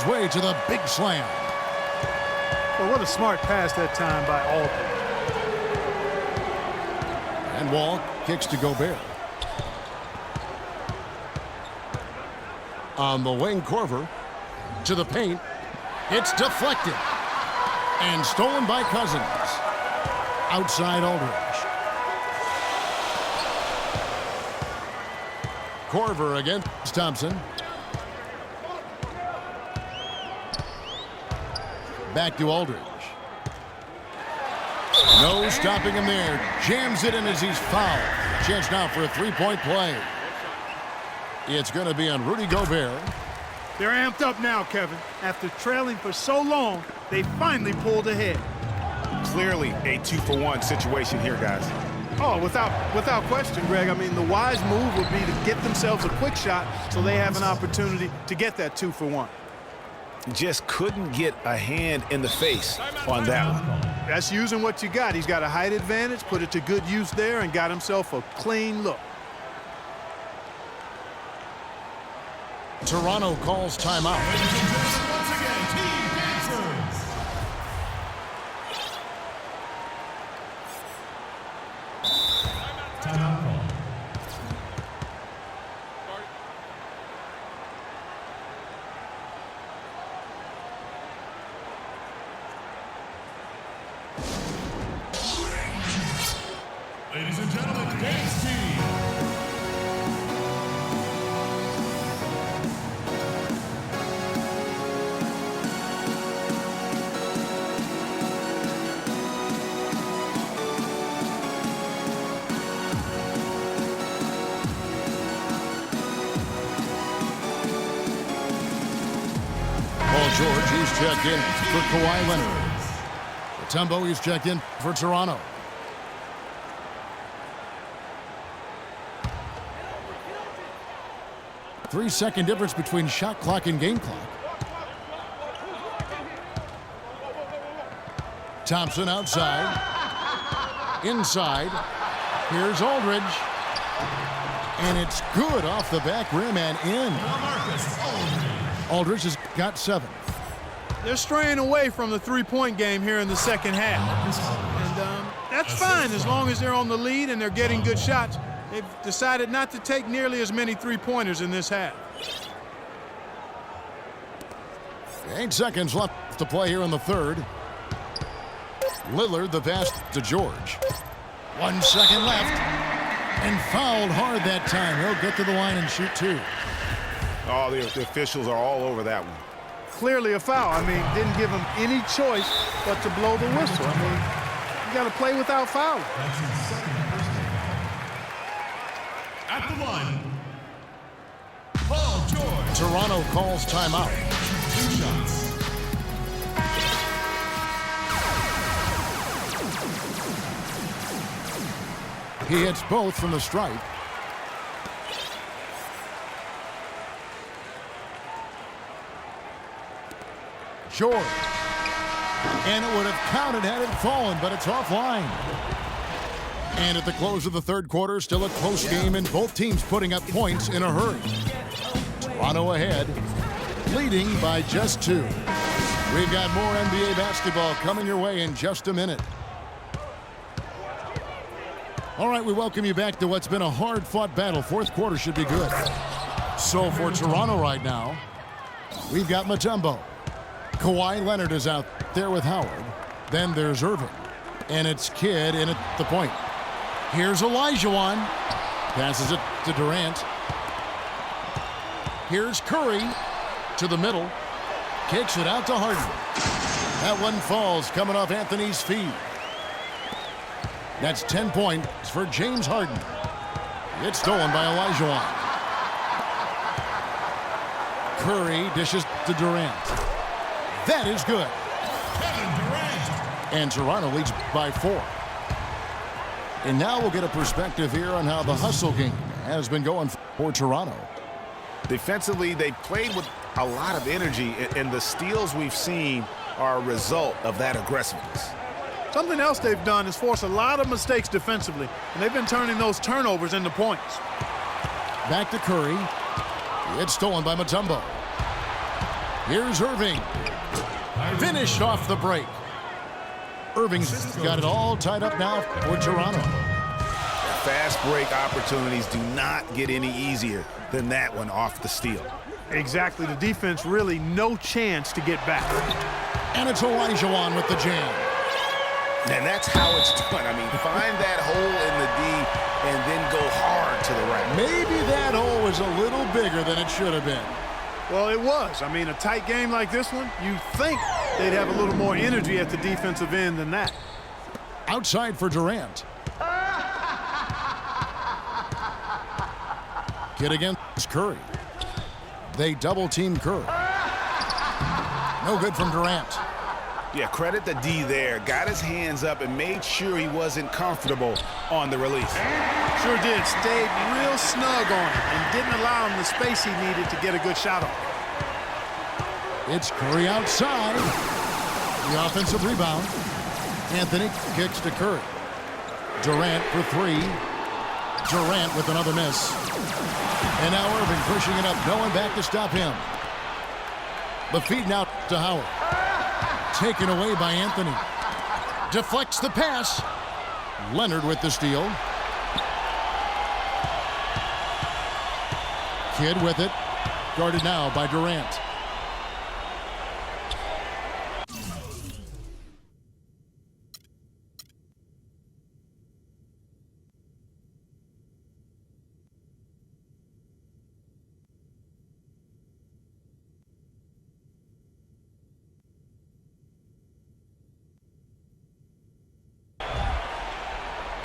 way to the big slam. Well, what a smart pass that time by Aldridge. And Wall kicks to Gobert. On the wing, Korver to the paint. It's deflected. And stolen by Cousins. Outside Aldridge. Korver against Thompson. Back to Aldridge. No stopping him there. Jams it in as he's fouled. Chance now for a three-point play. It's going to be on Rudy Gobert. They're amped up now, Kevin. After trailing for so long, they finally pulled ahead. Clearly a 2-for-1 situation here, guys. Oh, without question, Greg. I mean, the wise move would be to get themselves a quick shot so they have an opportunity to get that 2-for-1. Just couldn't get a hand in the face on that one. That's using what you got. He's got a height advantage, put it to good use there, and got himself a clean look. Toronto calls timeout. Once again, Team Pacers. Timeout call. Ladies and gentlemen, dance team. Paul George, he's checked in for Kawhi Leonard. Mutombo, he's checked in for Toronto. Three-second difference between shot clock and game clock. Thompson outside. Inside. Here's Aldridge. And it's good off the back rim and in. Aldridge has got 7. They're straying away from the three-point game here in the second half. And that's fine as long as they're on the lead and they're getting good shots. They've decided not to take nearly as many three-pointers in this half. 8 seconds left to play here in the third. Lillard the pass to George. 1 second left. And fouled hard that time. He'll get to the line and shoot 2. Oh, the officials are all over that one. Clearly a foul. I mean, didn't give him any choice but to blow the whistle. I mean, you got to play without fouling. That's his second personal. At the line, Paul George. Toronto calls timeout. 2 shots. He hits both from the stripe. George. And it would have counted had it fallen, but it's offline. And at the close of the third quarter, still a close game, and both teams putting up points in a hurry. Toronto ahead, leading by just 2. We've got more NBA basketball coming your way in just a minute. All right, we welcome you back to what's been a hard-fought battle. Fourth quarter should be good. So for Toronto right now, we've got Mutombo. Kawhi Leonard is out there with Howard. Then there's Irving. And it's Kidd in at the point. Here's Olajuwon. Passes it to Durant. Here's Curry to the middle. Kicks it out to Harden. That one falls coming off Anthony's feet. That's 10 points for James Harden. It's stolen by Olajuwon. Curry dishes to Durant. That is good. Kevin Durant. And Toronto leads by 4. And now we'll get a perspective here on how the hustle game has been going for Toronto. Defensively, they played with a lot of energy, and the steals we've seen are a result of that aggressiveness. Something else they've done is force a lot of mistakes defensively, and they've been turning those turnovers into points. Back to Curry. It's stolen by Mutombo. Here's Irving. Finished off the break. Irving's got it all tied up now for Toronto. Fast break opportunities do not get any easier than that one off the steal. Exactly. The defense really no chance to get back. And it's Olajuwon with the jam. And that's how it's done. I mean, find that hole in the D and then go hard to the right. Maybe that hole was a little bigger than it should have been. Well, it was. I mean, a tight game like this one, you'd think they'd have a little more energy at the defensive end than that. Outside for Durant. Kid against Curry. They double-team Curry. No good from Durant. Yeah, credit the D there. Got his hands up and made sure he wasn't comfortable on the release. Sure did. Stayed real snug on it and didn't allow him the space he needed to get a good shot on. It's Curry outside. The offensive rebound. Anthony kicks to Curry. Durant for three. Durant with another miss. And now Irving pushing it up. No one back to stop him. The feed now to Howard. Taken away by Anthony. Deflects the pass. Leonard with the steal. Kidd with it. Guarded now by Durant.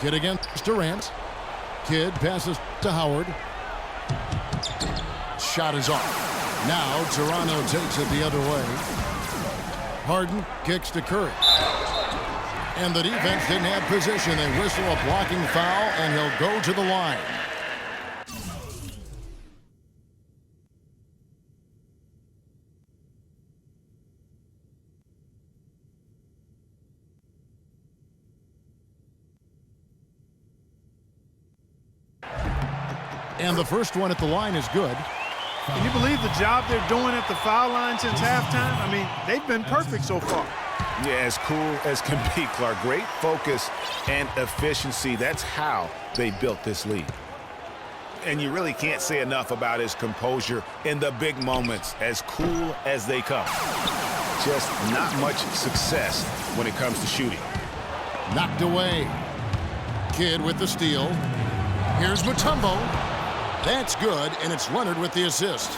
Kidd against Durant. Kidd passes to Howard. Shot is off. Now Toronto takes it the other way. Harden kicks to Curry. And the defense didn't have position. They whistle a blocking foul, and he'll go to the line. And the first one at the line is good. Can you believe the job they're doing at the foul line since halftime? I mean, they've been perfect so far. Yeah, as cool as can be, Clark. Great focus and efficiency. That's how they built this lead. And you really can't say enough about his composure in the big moments, as cool as they come. Just not much success when it comes to shooting. Knocked away. Kidd with the steal. Here's Mutombo. That's good, and it's Leonard with the assist.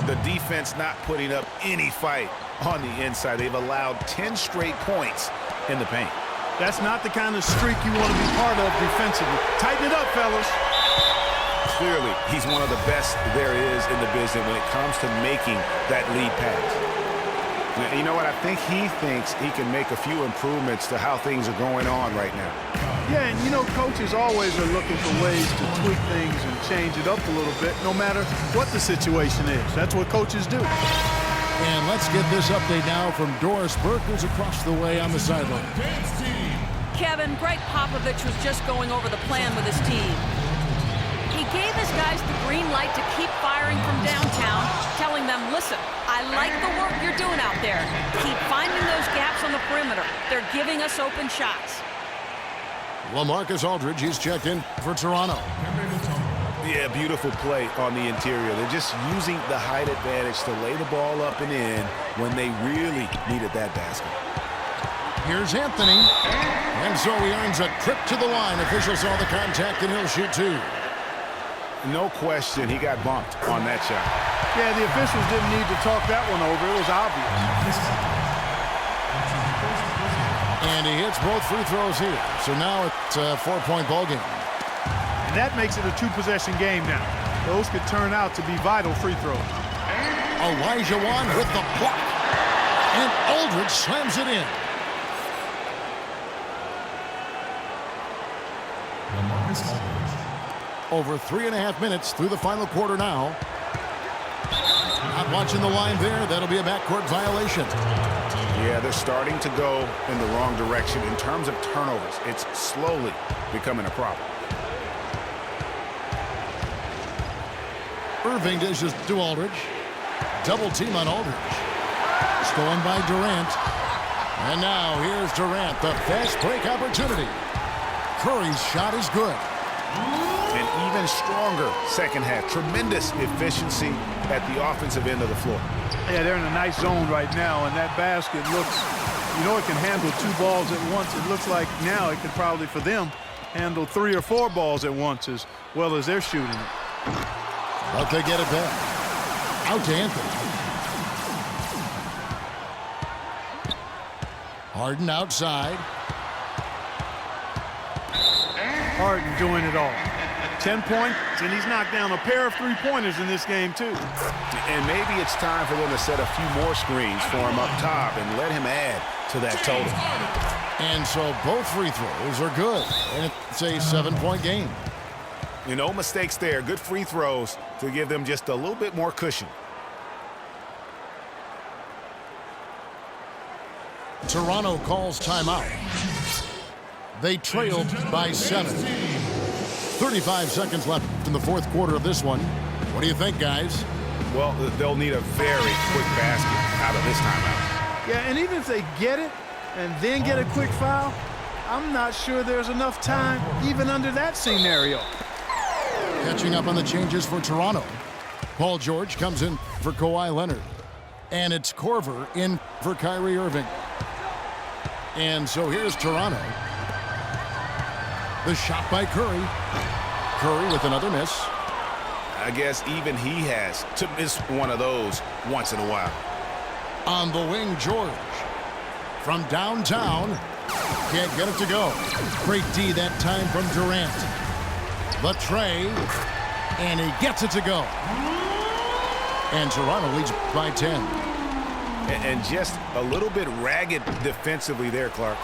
The defense not putting up any fight on the inside. They've allowed 10 straight points in the paint. That's not the kind of streak you want to be part of defensively. Tighten it up, fellas. Clearly, he's one of the best there is in the business when it comes to making that lead pass. Now, you know what? I think he thinks he can make a few improvements to how things are going on right now. Yeah, and you know, coaches always are looking for ways to tweak things and change it up a little bit, no matter what the situation is. That's what coaches do. And let's get this update now from Doris Burke, who's across the way on the sideline. Kevin, Greg Popovich was just going over the plan with his team. He gave his guys the green light to keep firing from downtown, telling them, listen, I like the work you're doing out there. Keep finding those gaps on the perimeter. They're giving us open shots. LaMarcus Aldridge, he's checked in for Toronto. Yeah, beautiful play on the interior. They're just using the height advantage to lay the ball up and in when they really needed that basket. Here's Anthony. And so he earns a trip to the line. Officials saw the contact, and he'll shoot two. No question, he got bumped on that shot. Yeah, the officials didn't need to talk that one over. It was obvious. And he hits both free throws here. So now it's a 4-point ball game. And that makes it a two-possession game now. Those could turn out to be vital free throws. Olajuwon with the block. And Aldridge slams it in. Over 3.5 minutes through the final quarter now. Not watching the line there. That'll be a backcourt violation. Yeah, they're starting to go in the wrong direction in terms of turnovers. It's slowly becoming a problem. Irving dishes to Aldridge. double team on Aldridge. Stolen by Durant. And now here's Durant, the fast break opportunity. Curry's shot is good. An even stronger second half. Tremendous efficiency at the offensive end of the floor. Yeah, they're in a nice zone right now, and that basket looks, you know, it can handle 2 balls at once. It looks like now it could probably, for them, handle 3 or 4 balls at once as well as they're shooting it. But they get it back. Out to Anthony. Harden outside. Harden doing it all. 10 points, and he's knocked down a pair of 3-pointers in this game, too. And maybe it's time for them to set a few more screens for him up top and let him add to that total. And so both free throws are good. And it's a 7-point game. No mistakes there. Good free throws to give them just a little bit more cushion. Toronto calls timeout. They trailed by 7. 35 seconds left in the fourth quarter of this one. What do you think, guys? Well, they'll need a very quick basket out of this timeout. Yeah, and even if they get it and then get a quick foul, I'm not sure there's enough time even under that scenario. Catching up on the changes for Toronto. Paul George comes in for Kawhi Leonard. And it's Korver in for Kyrie Irving. And so here's Toronto. The shot by Curry. Curry with another miss. I guess even he has to miss one of those once in a while. On the wing, George. From downtown. Can't get it to go. Great D that time from Durant. The tray. And he gets it to go. And Toronto leads by 10. And just a little bit ragged defensively there, Clark.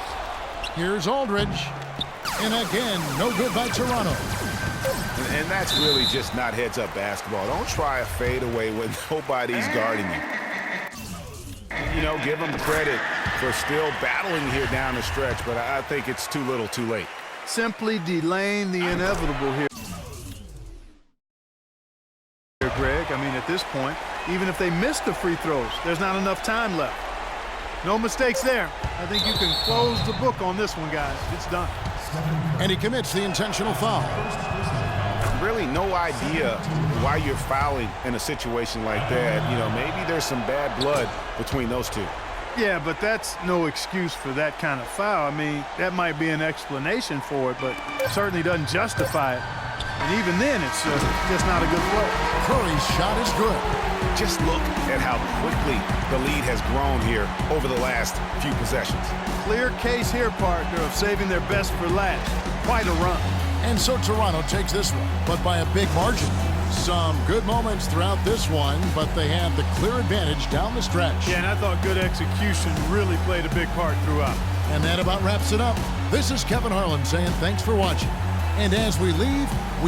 Here's Aldridge. And again, no good by Toronto. And that's really just not heads-up basketball. Don't try a fadeaway when nobody's guarding you. You know, give them credit for still battling here down the stretch, but I think it's too little too late. Simply delaying the inevitable here, Greg. I mean, at this point, even if they miss the free throws, there's not enough time left. No mistakes there. I think you can close the book on this one, guys. It's done. And he commits the intentional foul. Really no idea why you're fouling in a situation like that. You know, maybe there's some bad blood between those two. Yeah, but that's no excuse for that kind of foul. I mean, that might be an explanation for it, but certainly doesn't justify it. And even then, it's just not a good play. Curry's shot is good. Just look at how quickly the lead has grown here over the last few possessions. Clear case here, partner, of saving their best for last. Quite a run. And so Toronto takes this one, but by a big margin. Some good moments throughout this one, but they have the clear advantage down the stretch. Yeah, and I thought good execution really played a big part throughout. And that about wraps it up. This is Kevin Harlan saying thanks for watching. And as we leave, we